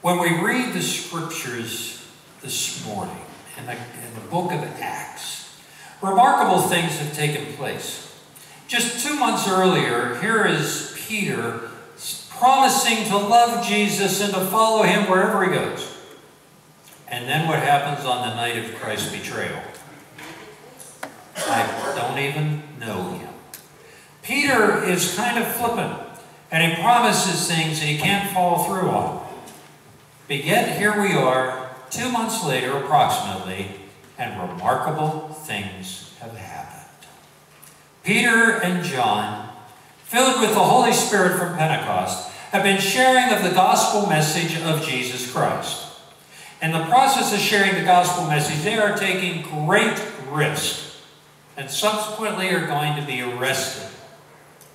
When we read the scriptures this morning in the book of Acts, remarkable things have taken place. Just 2 months earlier, here is Peter promising to love Jesus and to follow him wherever he goes. And then what happens on the night of Christ's betrayal? I don't even know him. Peter is kind of flippant, and he promises things that he can't follow through on. But yet here we are, 2 months later approximately, and remarkable things have happened. Peter and John, filled with the Holy Spirit from Pentecost, have been sharing of the gospel message of Jesus Christ. In the process of sharing the gospel message, they are taking great risk and subsequently are going to be arrested.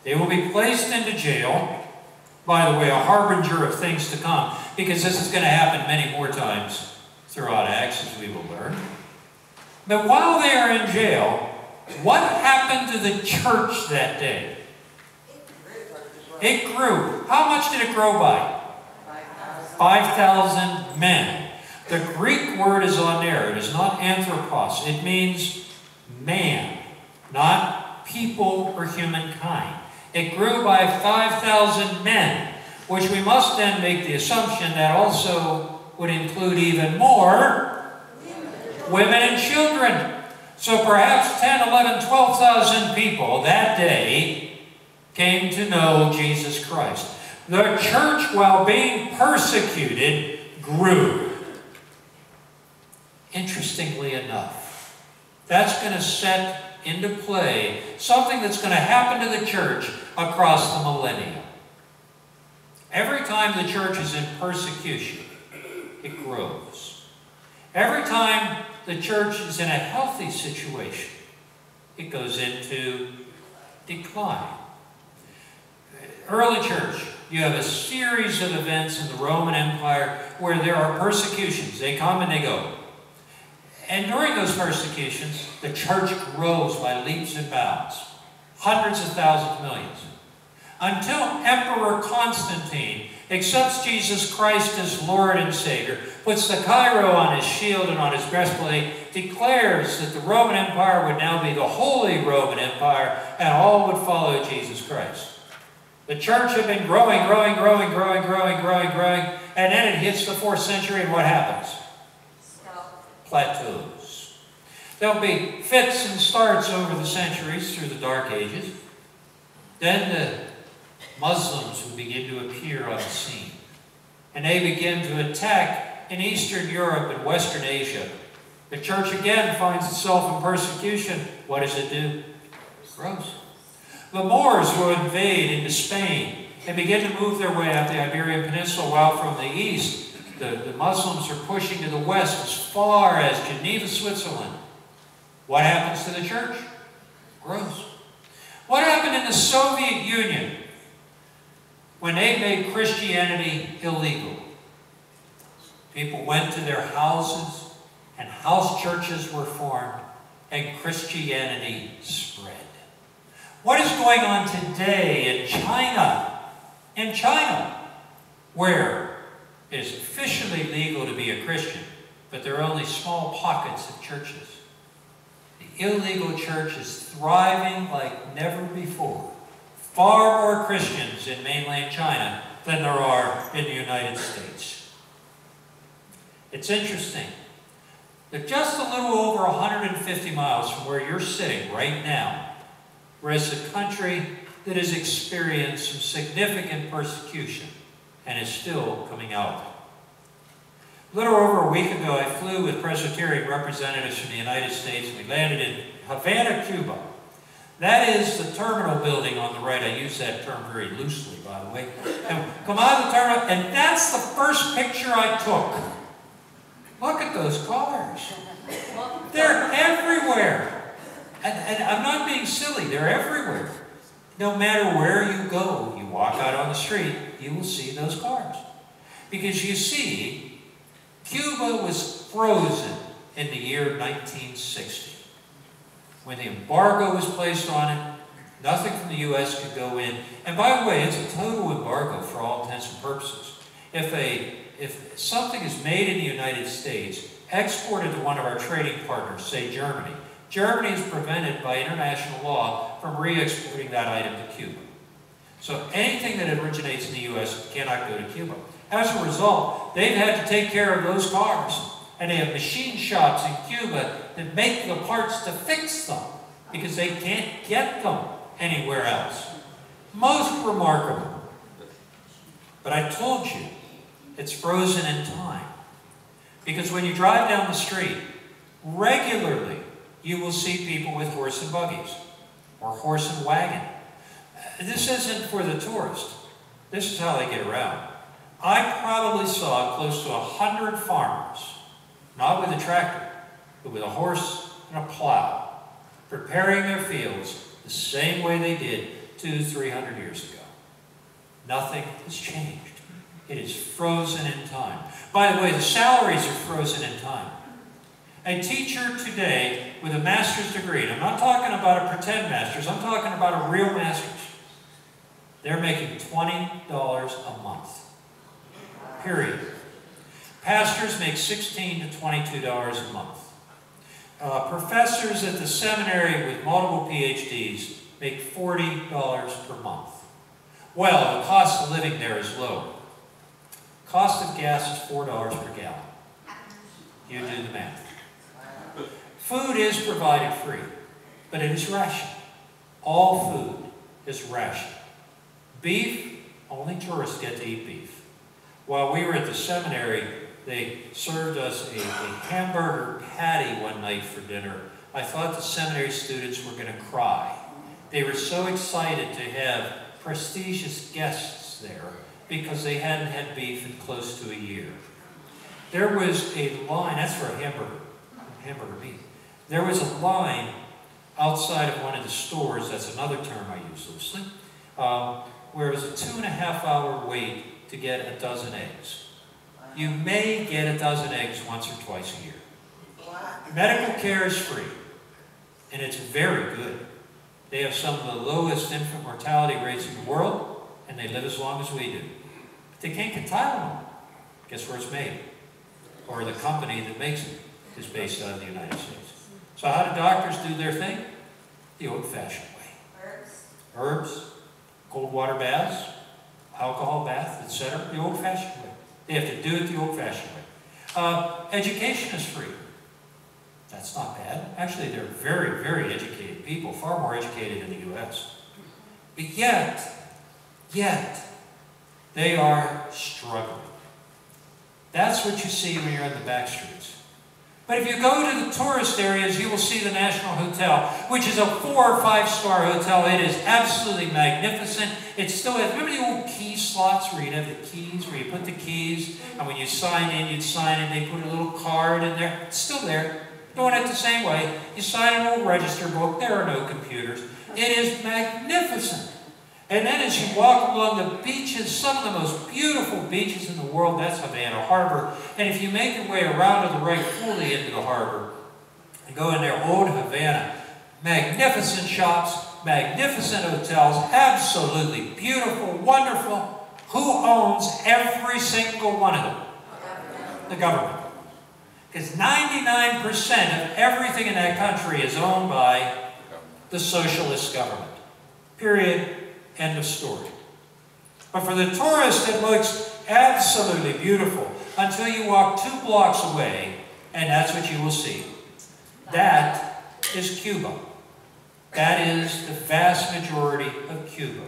They will be placed into jail, by the way, a harbinger of things to come, because this is going to happen many more times throughout Acts, as we will learn. But while they are in jail, what happened to the church that day? It grew. How much did it grow by? 5,000 men. The Greek word is on there. It is not anthropos. It means man, not people or humankind. It grew by 5,000 men, which we must then make the assumption that also would include even more women and children. So perhaps 10, 11, 12,000 people that day came to know Jesus Christ. The church, while being persecuted, grew. Interestingly enough, that's going to set into play something that's going to happen to the church across the millennium. Every time the church is in persecution, it grows. Every time the church is in a healthy situation, it goes into decline. Early church, you have a series of events in the Roman Empire where there are persecutions. They come and they go. And during those persecutions, the church grows by leaps and bounds. Hundreds of thousands, millions. Until Emperor Constantine accepts Jesus Christ as Lord and Savior, puts the Cairo on his shield and on his breastplate, declares that the Roman Empire would now be the Holy Roman Empire, and all would follow Jesus Christ. The church had been growing, and then it hits the 4th century, and what happens? Plateaus. There'll be fits and starts over the centuries through the Dark Ages. Then the Muslims will begin to appear on the scene. And they begin to attack in Eastern Europe and Western Asia. The church again finds itself in persecution. What does it do? It grows. The Moors will invade into Spain and begin to move their way up the Iberian Peninsula, while from the east, the Muslims are pushing to the west as far as Geneva, Switzerland. What happens to the church? It grows. What happened in the Soviet Union when they made Christianity illegal? People went to their houses and house churches were formed and Christianity spread. What is going on today in China? In China, where it is officially legal to be a Christian, but there are only small pockets of churches. The illegal church is thriving like never before. Far more Christians in mainland China than there are in the United States. It's interesting that just a little over 150 miles from where you're sitting right now, we're in a country that has experienced some significant persecution and is still coming out. A little over a week ago, I flew with Presbyterian representatives from the United States. We landed in Havana, Cuba. That is the terminal building on the right. I use that term very loosely, by the way. And come out of the terminal, and that's the first picture I took. Look at those cars. They're everywhere. And I'm not being silly. They're everywhere. No matter where you go, you walk out on the street, you will see those cars. Because you see, Cuba was frozen in the year 1960. When the embargo was placed on it, nothing from the U.S. could go in. And by the way, it's a total embargo for all intents and purposes. If if something is made in the United States, exported to one of our trading partners, say Germany, Germany is prevented by international law from re-exporting that item to Cuba. So anything that originates in the U.S. cannot go to Cuba. As a result, they've had to take care of those cars, and they have machine shops in Cuba that make the parts to fix them because they can't get them anywhere else. Most remarkable. But I told you, it's frozen in time. Because when you drive down the street, regularly you will see people with horse and buggies or horse and wagon. This isn't for the tourist. This is how they get around. I probably saw close to 100 farmers, not with a tractor, but with a horse and a plow, preparing their fields the same way they did 200-300 years ago. Nothing has changed. It is frozen in time. By the way, the salaries are frozen in time. A teacher today with a master's degree, and I'm not talking about a pretend master's, I'm talking about a real master's. They're making $20 a month. Period. Pastors make $16 to $22 a month. Professors at the seminary with multiple PhDs make $40 per month. Well, the cost of living there is low. Cost of gas is $4 per gallon. You do the math. Food is provided free, but it is rationed. All food is rationed. Beef, only tourists get to eat beef. While we were at the seminary, they served us a hamburger patty one night for dinner. I thought the seminary students were going to cry. They were so excited to have prestigious guests there because they hadn't had beef in close to a year. There was a line, that's for a hamburger meat. There was a line outside of one of the stores, that's another term I use loosely, where it was a 2.5-hour wait to get a dozen eggs. You may get a dozen eggs once or twice a year. Medical care is free, and it's very good. They have some of the lowest infant mortality rates in the world, and they live as long as we do. But they can't get Tylenol. Guess where it's made? Or the company that makes it is based out of the United States. So how do doctors do their thing? The old-fashioned way. Herbs, cold water baths, alcohol bath, etc. The old-fashioned way. They have to do it the old-fashioned way. Education is free. That's not bad. Actually, they're very, very educated people, far more educated in the U.S. But yet, they are struggling. That's what you see when you're in the back streets. But if you go to the tourist areas, you will see the National Hotel, which is a 4- or 5-star hotel. It is absolutely magnificent. It still has, remember the old key slots where you'd have the keys, where you put the keys, and when you sign in, you'd sign in, they put a little card in there. It's still there. Doing it the same way. You sign an old register book. There are no computers. It is magnificent. And then as you walk along the beaches, some of the most beautiful beaches in the world, that's Havana Harbor. And if you make your way around to the right fully into the harbor and go in there, old Havana, magnificent shops, magnificent hotels, absolutely beautiful, wonderful. Who owns every single one of them? The government. Because 99% of everything in that country is owned by the socialist government. Period. End of story. But for the tourist, it looks absolutely beautiful until you walk 2 blocks away, and that's what you will see. That is Cuba. That is the vast majority of Cuba.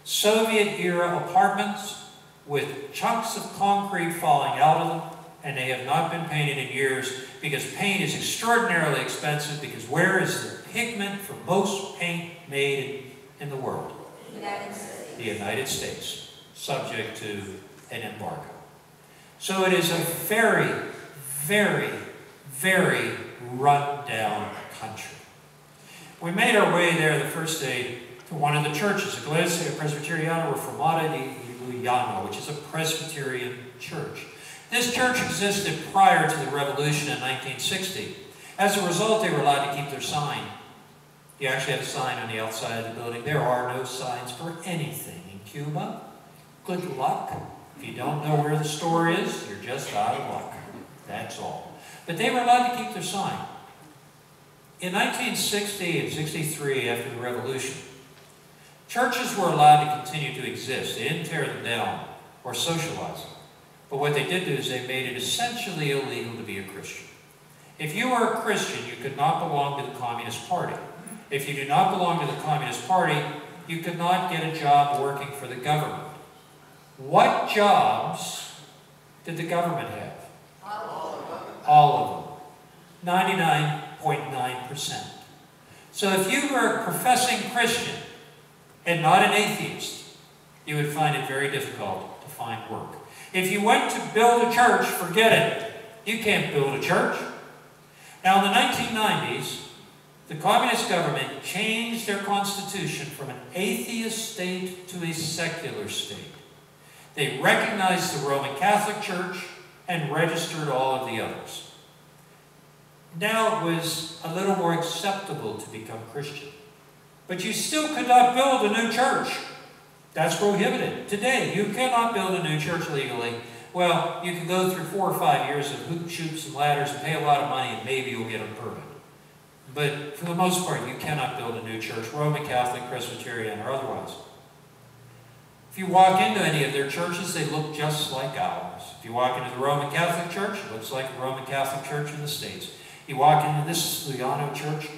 Soviet-era apartments with chunks of concrete falling out of them, and they have not been painted in years because paint is extraordinarily expensive, because where is the pigment for most paint made in the world? The United States, subject to an embargo. So it is a very, very, very run-down country. We made our way there the first day to one of the churches, Iglesia Presbyteriana Reformada de Llano, which is a Presbyterian church. This church existed prior to the revolution in 1960. As a result, they were allowed to keep their sign. You actually have a sign on the outside of the building. There are no signs for anything in Cuba. Good luck. If you don't know where the store is, you're just out of luck. That's all. But they were allowed to keep their sign. In 1960 and 63, after the Revolution, churches were allowed to continue to exist. They didn't tear them down or socialize them. But what they did do is they made it essentially illegal to be a Christian. If you were a Christian, you could not belong to the Communist Party. If you do not belong to the Communist Party, you could not get a job working for the government. What jobs did the government have? All of them. 99.9%. So if you were a professing Christian and not an atheist, you would find it very difficult to find work. If you went to build a church, forget it. You can't build a church. Now in the 1990s, the communist government changed their constitution from an atheist state to a secular state. They recognized the Roman Catholic Church and registered all of the others. Now it was a little more acceptable to become Christian. But you still could not build a new church. That's prohibited. Today, you cannot build a new church legally. Well, you can go through 4 or 5 years of hoop shoots and ladders and pay a lot of money and maybe you'll get a permit. But for the most part, you cannot build a new church, Roman Catholic, Presbyterian, or otherwise. If you walk into any of their churches, they look just like ours. If you walk into the Roman Catholic Church, it looks like the Roman Catholic Church in the States. You walk into this Lugano church,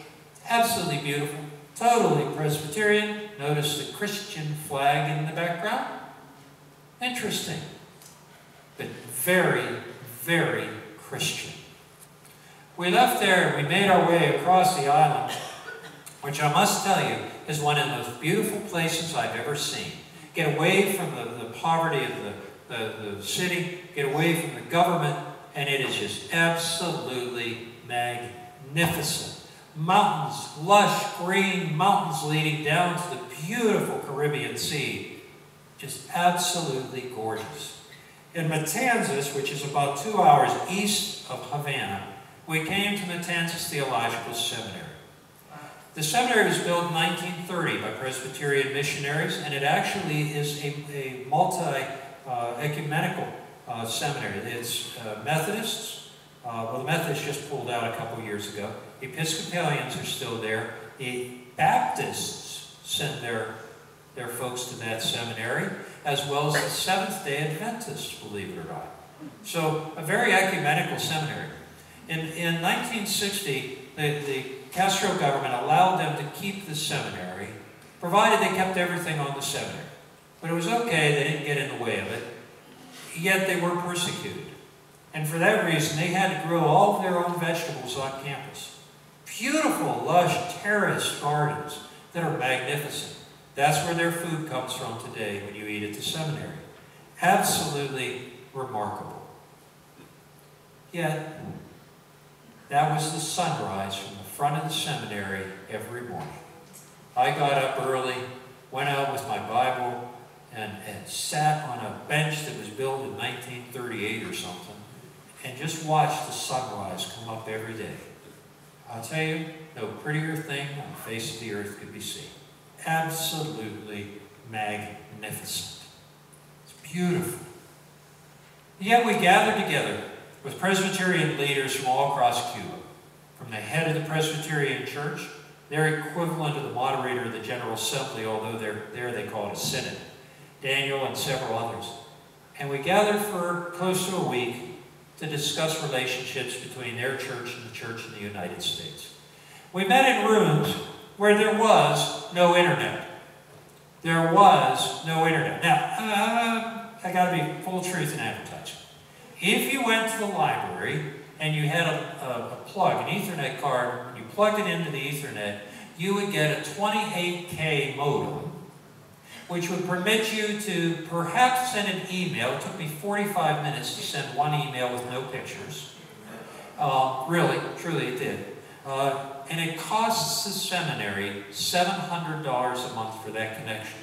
absolutely beautiful, totally Presbyterian. Notice the Christian flag in the background. Interesting, but very, very Christian. We left there and we made our way across the island, which I must tell you is one of the most beautiful places I've ever seen. Get away from the poverty of the city, get away from the government, and it is just absolutely magnificent. Mountains, lush green mountains leading down to the beautiful Caribbean Sea. Just absolutely gorgeous. In Matanzas, which is about 2 hours east of Havana, we came to Matanzas Theological Seminary. The seminary was built in 1930 by Presbyterian missionaries, and it actually is a multi-ecumenical seminary. It's Methodists. Well, the Methodists just pulled out a couple years ago. Episcopalians are still there. The Baptists sent their folks to that seminary, as well as the Seventh-day Adventists, believe it or not. So, a very ecumenical seminary. In 1960, the Castro government allowed them to keep the seminary, provided they kept everything on the seminary. But it was okay, they didn't get in the way of it, yet they were persecuted. And for that reason, they had to grow all of their own vegetables on campus. Beautiful, lush, terraced gardens that are magnificent. That's where their food comes from today when you eat at the seminary. Absolutely remarkable. Yet, that was the sunrise from the front of the seminary every morning. I got up early, went out with my Bible, and sat on a bench that was built in 1938 or something, and just watched the sunrise come up every day. I'll tell you, no prettier thing on the face of the earth could be seen. Absolutely magnificent. It's beautiful. Yet we gathered together with Presbyterian leaders from all across Cuba, from the head of the Presbyterian Church, their equivalent of the moderator of the General Assembly, although there they call it a synod, Daniel and several others. And we gathered for close to a week to discuss relationships between their church and the church in the United States. We met in rooms where there was no internet. There was no internet. Now, I got to be full truth in advertising. If you went to the library and you had a plug, an Ethernet card, you plugged it into the Ethernet, you would get a 28K modem, which would permit you to perhaps send an email. It took me 45 minutes to send one email with no pictures. Really, truly it did. And it costs the seminary $700 a month for that connection.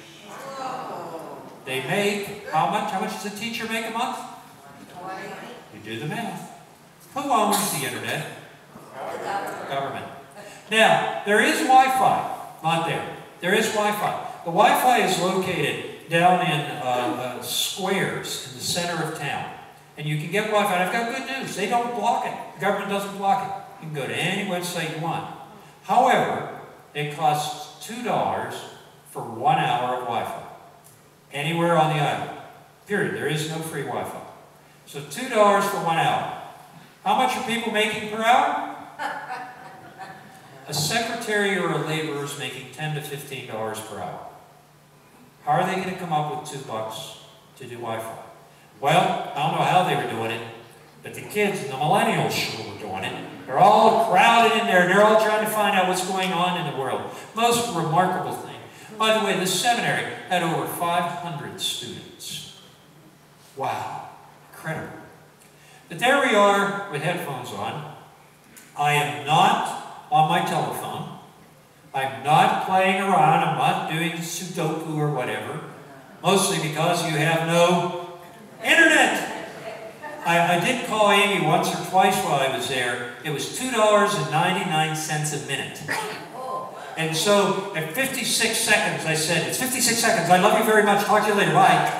They make, how much? How much does a teacher make a month? You do the math. Who owns the internet? Government. Now, there is Wi-Fi. Not there. There is Wi-Fi. The Wi-Fi is located down in squares in the center of town. And you can get Wi-Fi. And I've got good news. They don't block it. The government doesn't block it. You can go to any website you want. However, it costs $2 for 1 hour of Wi-Fi. Anywhere on the island. Period. There is no free Wi-Fi. So $2 for 1 hour. How much are people making per hour? A secretary or a laborer is making $10 to $15 per hour. How are they going to come up with $2 to do Wi-Fi? Well, I don't know how they were doing it, but the kids and the millennials sure were doing it. They're all crowded in there. They're all trying to find out what's going on in the world. Most remarkable thing. By the way, this seminary had over 500 students. Wow. Incredible. But there we are with headphones on. I am not on my telephone. I'm not playing around. I'm not doing Sudoku or whatever. Mostly because you have no internet. I did call Amy once or twice while I was there. It was $2.99 a minute. And so at 56 seconds, I said, it's 56 seconds. I love you very much. Talk to you later. Bye.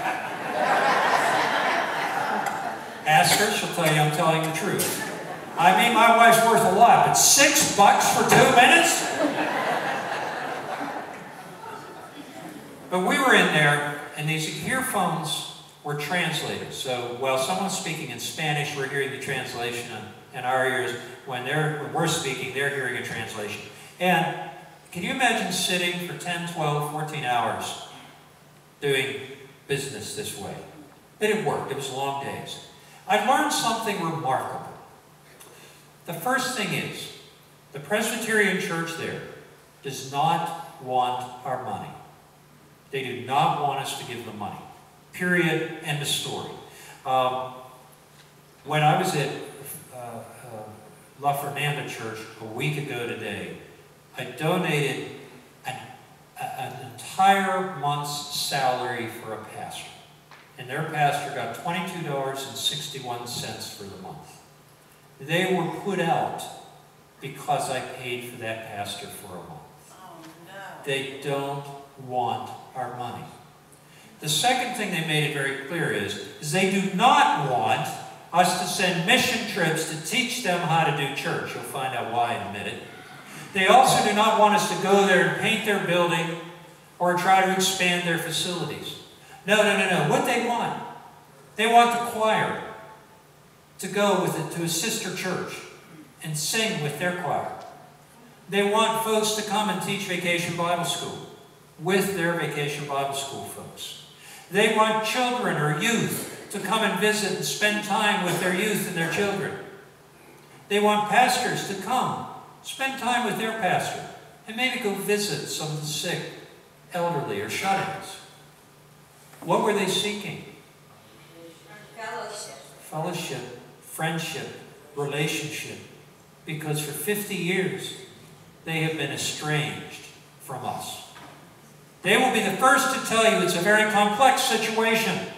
Ask her. She'll tell you I'm telling the truth. I mean, my wife's worth a lot, but $6 for 2 minutes? But we were in there, and these earphones were translated. So while someone's speaking in Spanish, we're hearing the translation in our ears. When we're speaking, they're hearing a translation. And can you imagine sitting for 10, 12, 14 hours doing business this way? It had worked. It was long days. I learned something remarkable. The first thing is, the Presbyterian church there does not want our money. They do not want us to give them money. Period. End of story. When I was at La Fernanda Church a week ago today, I donated an entire month's salary for a pastor. And their pastor got $22.61 for the month. They were put out because I paid for that pastor for a month. Oh, no. They don't want our money. The second thing they made it very clear is they do not want us to send mission trips to teach them how to do church. You'll find out why in a minute. They also do not want us to go there and paint their building or try to expand their facilities. No. What they want the choir to go with it to a sister church and sing with their choir. They want folks to come and teach Vacation Bible School with their Vacation Bible School folks. They want children or youth to come and visit and spend time with their youth and their children. They want pastors to come, spend time with their pastor, and maybe go visit some of the sick, elderly, or shut-ins. What were they seeking? Fellowship. Fellowship, friendship, relationship. Because for 50 years, they have been estranged from us. They will be the first to tell you it's a very complex situation.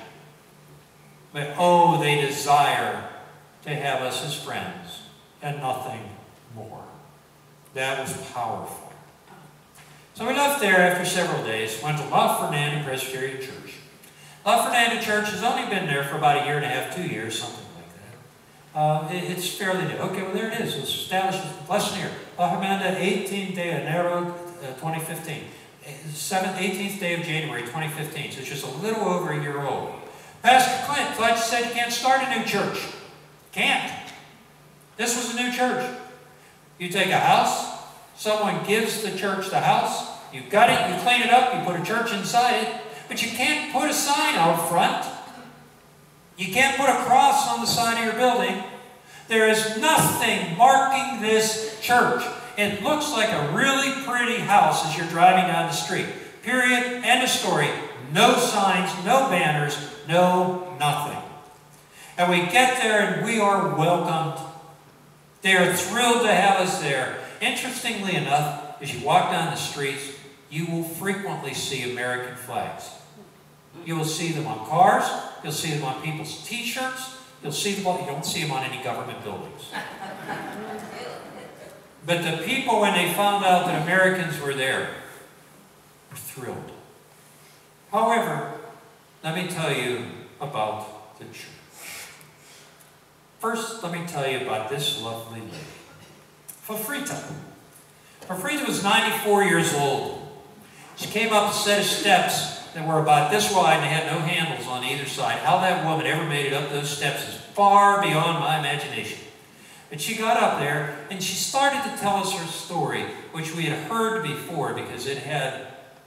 But oh, they desire to have us as friends and nothing more. That was powerful. So we left there after several days, went to La Fernanda Presbyterian Church. La Fernanda Church has only been there for about 1.5 years, 2 years, something like that. It's fairly new. Okay, well there it is. It was established less than a year. La Fernanda, 18th day of Enero, 2015. 18th day of January 2015, so it's just a little over 1 year old. Pastor Clint thought you said you can't start a new church. Can't. This was a new church. You take a house, someone gives the church the house, you gut it, you clean it up, you put a church inside it, but you can't put a sign out front. You can't put a cross on the side of your building. There is nothing marking this church. It looks like a really pretty house as you're driving down the street. Period. End of story. No signs, no banners, no nothing. And we get there and we are welcomed. They are thrilled to have us there. Interestingly enough, as you walk down the streets, you will frequently see American flags. You will see them on cars. You'll see them on people's T-shirts. You'll see them. You don't see them on any government buildings. But the people, when they found out that Americans were there, were thrilled. However, let me tell you about the church. First, let me tell you about this lovely lady, Fafrita. Fafrita was 94 years old. She came up a set of steps that were about this wide and they had no handles on either side. How that woman ever made it up those steps is far beyond my imagination. But she got up there and she started to tell us her story, which we had heard before because it had,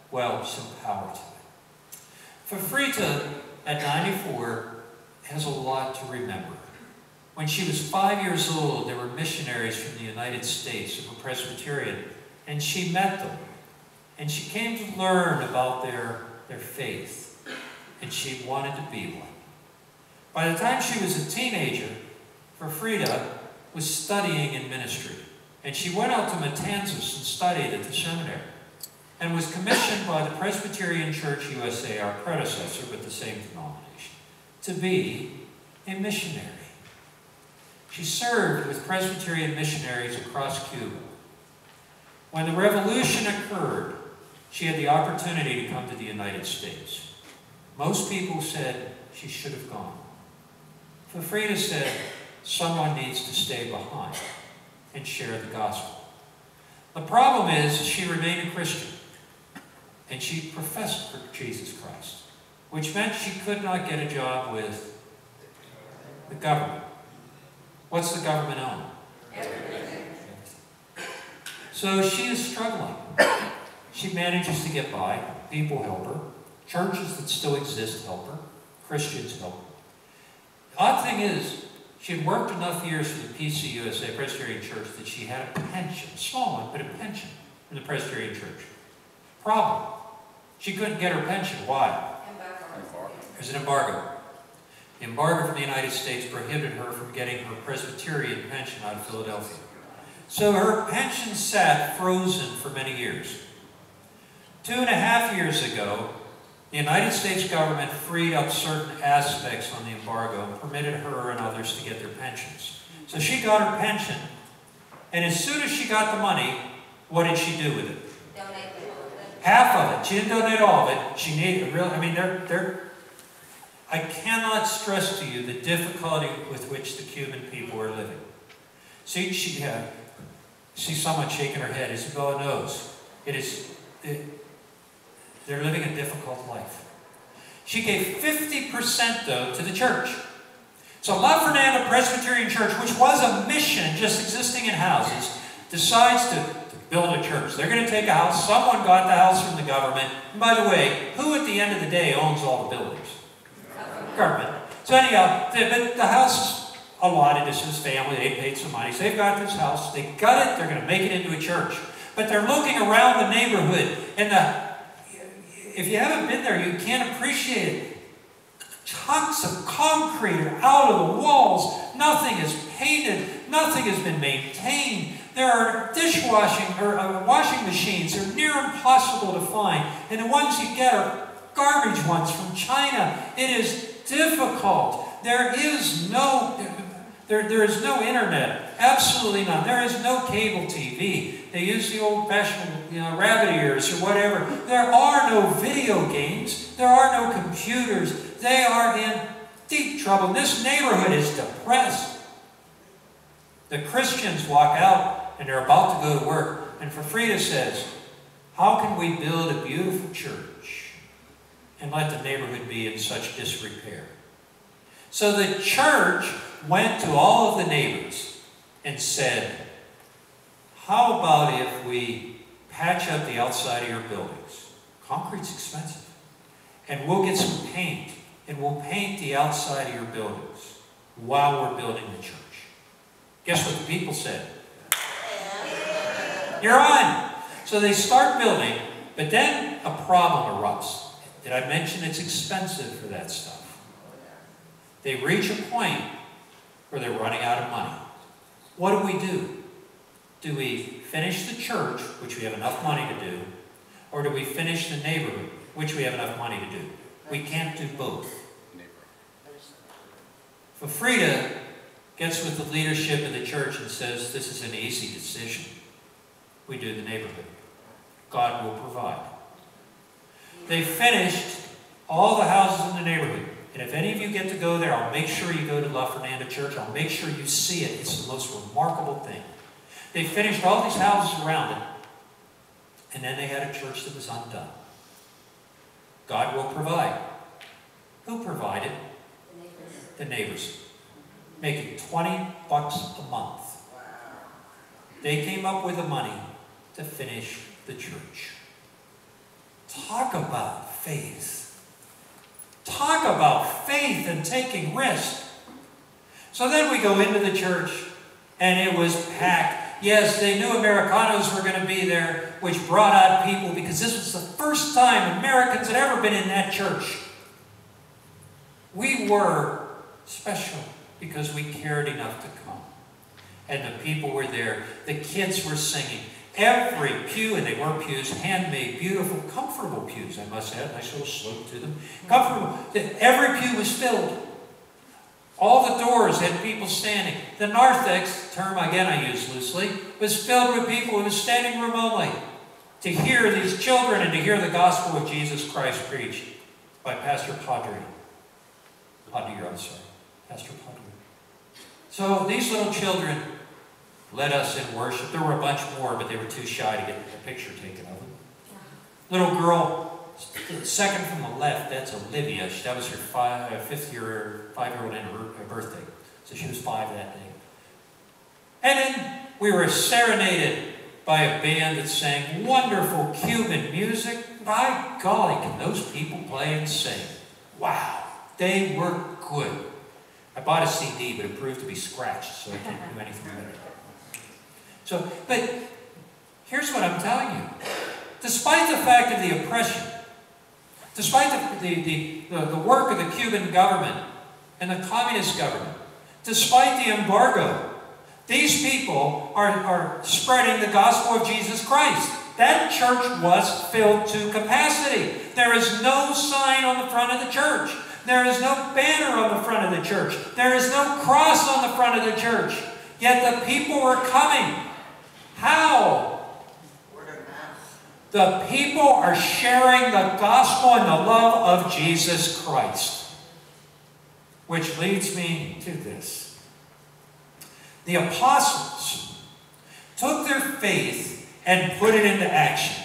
well, some power to it. Fafrita, at 94, has a lot to remember. When she was 5 years old, there were missionaries from the United States who were Presbyterian, and she met them. And she came to learn about their faith, and she wanted to be one. By the time she was a teenager, Fafrita was studying in ministry, and she went out to Matanzas and studied at the seminary, and was commissioned by the Presbyterian Church USA, our predecessor, but the same denomination, to be a missionary. She served with Presbyterian missionaries across Cuba. When the revolution occurred, she had the opportunity to come to the United States. Most people said she should have gone. Fafrita said, someone needs to stay behind and share the gospel. The problem is she remained a Christian, and she professed for Jesus Christ, which meant she could not get a job with the government. What's the government own? Everything. So she is struggling. She manages to get by. People help her. Churches that still exist help her. Christians help her. The odd thing is, she had worked enough years for the PCUSA, Presbyterian Church, that she had a pension, a small one, but a pension from the Presbyterian Church. Problem, she couldn't get her pension. Why? There's an embargo. The embargo from the United States prohibited her from getting her Presbyterian pension out of Philadelphia. So her pension sat frozen for many years. 2.5 years ago, the United States government freed up certain aspects on the embargo and permitted her and others to get their pensions. So she got her pension, and as soon as she got the money, what did she do with it? Donate all of it. Half of it. She didn't donate all of it. She needed, really, I mean, I cannot stress to you the difficulty with which the Cuban people are living. See someone shaking her head. Isabella knows. They're living a difficult life. She gave 50%, though, to the church. So La Fernanda Presbyterian Church, which was a mission just existing in houses, decides to build a church. They're going to take a house. Someone got the house from the government. And by the way, who at the end of the day owns all the buildings? Government. So anyhow, the house is allotted to this family. They paid some money. So they've got this house. They got it. They're going to make it into a church. But they're looking around the neighborhood. And if you haven't been there, you can't appreciate it. Chunks of concrete are out of the walls. Nothing is painted. Nothing has been maintained. There are washing machines. They're near impossible to find. And the ones you get are garbage ones from China. It is difficult. There is no internet. Absolutely none. There is no cable TV. They use the old-fashioned, rabbit ears or whatever. There are no video games. There are no computers. They are in deep trouble. This neighborhood is depressed. The Christians walk out and they're about to go to work. And Fafrita says, how can we build a beautiful church and let the neighborhood be in such disrepair? So the church went to all of the neighbors and said, how about if we patch up the outside of your buildings? Concrete's expensive. And we'll get some paint, and we'll paint the outside of your buildings while we're building the church. Guess what the people said? You're on. So they start building, but then a problem erupts. Did I mention it's expensive for that stuff? They reach a point where they're running out of money. What do? Do we finish the church, which we have enough money to do, or do we finish the neighborhood, which we have enough money to do? We can't do both. Fafrita gets with the leadership of the church and says, this is an easy decision. We do the neighborhood. God will provide. They finished all the houses in the neighborhood. And if any of you get to go there, I'll make sure you go to La Fernanda Church. I'll make sure you see it. It's the most remarkable thing. They finished all these houses around it, and then they had a church that was undone. God will provide. Who provided? The neighbors. Making $20 a month. They came up with the money to finish the church. Talk about faith. Talk about faith and taking risk. So then we go into the church, and it was packed. Yes, they knew Americanos were going to be there, which brought out people, because this was the first time Americans had ever been in that church. We were special because we cared enough to come. And the people were there. The kids were singing. Every pew, and they weren't pews, handmade, beautiful, comfortable pews, I must add. Nice little slope to them. Comfortable. Every pew was filled. All the doors had people standing. The narthex, term again I use loosely, was filled with people. It was standing room only to hear these children and to hear the gospel of Jesus Christ preached by Pastor Padre. Pastor Padre. So these little children led us in worship. There were a bunch more, but they were too shy to get a picture taken of them. Little girl, second from the left, that's Olivia. That was her five-year-old birthday. So she was 5 that day. And then we were serenaded by a band that sang wonderful Cuban music. By golly, can those people play and sing? Wow, they were good. I bought a CD, but it proved to be scratched, so I can't do anything with it. So, but here's what I'm telling you. Despite the fact of the oppression, despite the work of the Cuban government and the communist government, despite the embargo, these people are spreading the gospel of Jesus Christ. That church was filled to capacity. There is no sign on the front of the church. There is no banner on the front of the church. There is no cross on the front of the church. Yet the people were coming. How? The people are sharing the gospel and the love of Jesus Christ. Which leads me to this. The apostles took their faith and put it into action.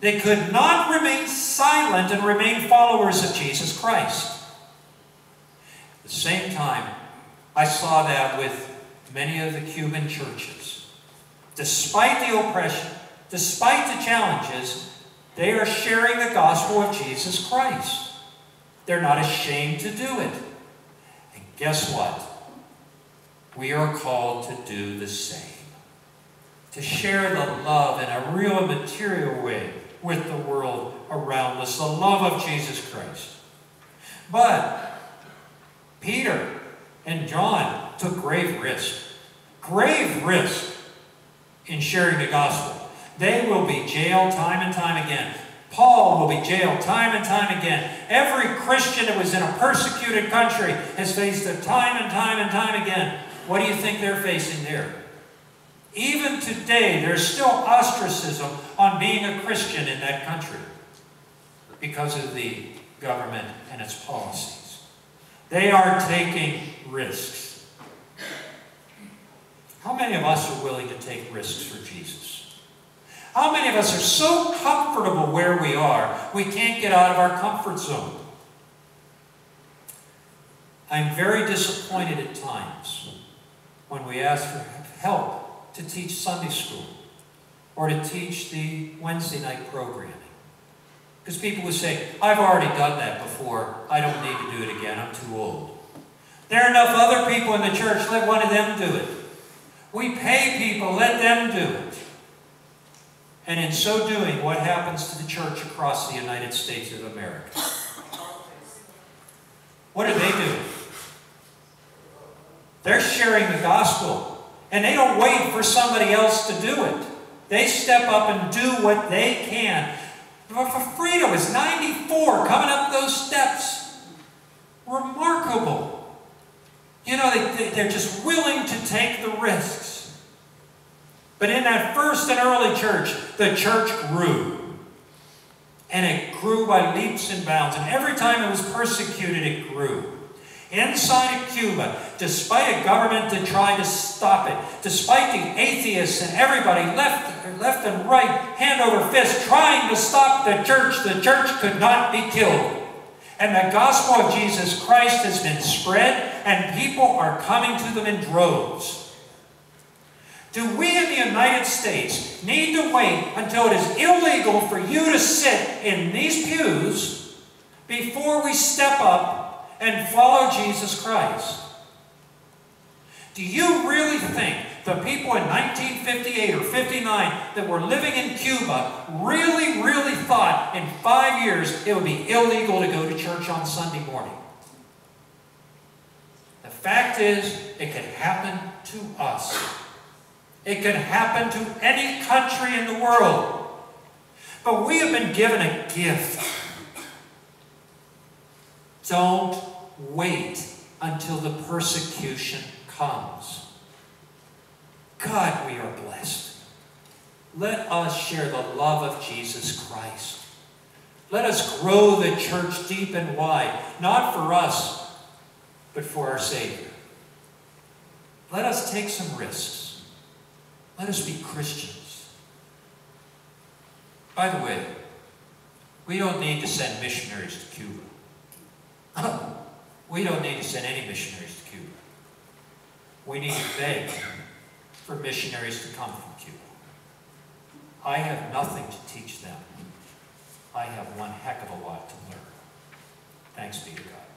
They could not remain silent and remain followers of Jesus Christ. At the same time, I saw that with many of the Cuban churches. Despite the oppression, despite the challenges, they are sharing the gospel of Jesus Christ. They're not ashamed to do it. And guess what? We are called to do the same. To share the love in a real material way with the world around us, the love of Jesus Christ. But Peter and John took grave risk in sharing the gospel. They will be jailed time and time again. Paul will be jailed time and time again. Every Christian that was in a persecuted country has faced it time and time and time again. What do you think they're facing there? Even today, there's still ostracism on being a Christian in that country because of the government and its policies. They are taking risks. How many of us are willing to take risks for Jesus? How many of us are so comfortable where we are, we can't get out of our comfort zone? I'm very disappointed at times when we ask for help to teach Sunday school or to teach the Wednesday night programming. Because people would say, I've already done that before. I don't need to do it again. I'm too old. There are enough other people in the church. Let one of them do it. We pay people. Let them do it. And in so doing, what happens to the church across the United States of America? What do they do? They're sharing the gospel. And they don't wait for somebody else to do it. They step up and do what they can. Frida was 94 coming up those steps. Remarkable. You know, they're just willing to take the risks. But in that first and early church, the church grew. And it grew by leaps and bounds. And every time it was persecuted, it grew. Inside of Cuba, despite a government that tried to stop it, despite the atheists and everybody left and right, hand over fist, trying to stop the church could not be killed. And the gospel of Jesus Christ has been spread, and people are coming to them in droves. Do we in the United States need to wait until it is illegal for you to sit in these pews before we step up and follow Jesus Christ? Do you really think the people in 1958 or 59 that were living in Cuba really thought in 5 years it would be illegal to go to church on Sunday morning? The fact is, it could happen to us. It could happen to any country in the world. But we have been given a gift. Don't wait until the persecution comes. God, we are blessed. Let us share the love of Jesus Christ. Let us grow the church deep and wide, not for us, but for our Savior. Let us take some risks. Let us be Christians. By the way, we don't need to send missionaries to Cuba. We don't need to send any missionaries to Cuba. We need to beg for missionaries to come from Cuba. I have nothing to teach them. I have one heck of a lot to learn. Thanks be to God.